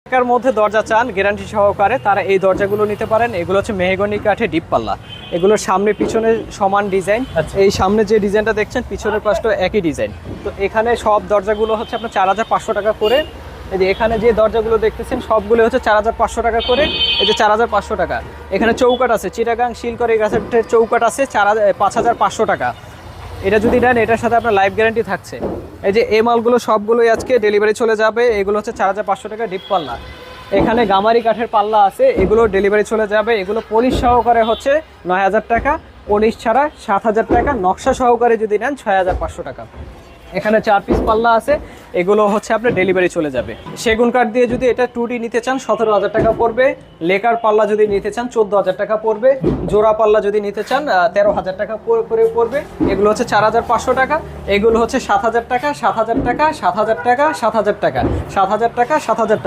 টাকার মধ্যে দরজা চান গ্যারান্টি সহকারে, তারা এই দরজাগুলো নিতে পারেন। এগুলো হচ্ছে মেহগনি কাঠে ডিপ পাল্লা। এগুলোর সামনে পিছনে সমান ডিজাইন। এই সামনে যে ডিজাইনটা দেখছেন পিছনের পাশটা একই ডিজাইন। তো এখানে সব দরজাগুলো হচ্ছে আপনার 4500 টাকা করে। এই যে এখানে যে দরজাগুলো দেখতেছেন সবগুলো হচ্ছে 4500 টাকা করে। এই যে 4500 টাকা। এখানে চৌকাট আছে, চিটাগাং শিলকরি গাছের চৌকাট আছে 5500 টাকা। এটা যদি নেন এটার সাথে আপনার লাইফ গ্যারান্টি থাকছে। এই যে এই মালগুলো সবগুলোই আজকে ডেলিভারি চলে যাবে। এগুলো হচ্ছে 4500 টাকা ডিপ পাল্লা। এখানে গামারি কাঠের পাল্লা আছে, এগুলো ডেলিভারি চলে যাবে। এগুলো পলিশ সহকারে হচ্ছে 9000 টাকা, পলিশ ছাড়া 7000 টাকা, নকশা সহকারে যদি নেন 6500 টাকা। এখানে 4 পিস পাল্লা আছে, এগুলো হচ্ছে আপনার ডেলিভারি চলে যাবে। সেগুন কাঠ দিয়ে যদি এটা 2D নিতে চান 17000 টাকা পড়বে। লেকার পাল্লা যদি নিতে চান 14000 টাকা পড়বে। জোড়া পাল্লা যদি নিতে চান 13000 টাকা করে পড়বে। এগুলো হচ্ছে 4500 টাকা। এগুলো হচ্ছে 7000 টাকা, 7000 টাকা, 7000 টাকা, 7000 টাকা, 7000 টাকা, 7000 টাকা।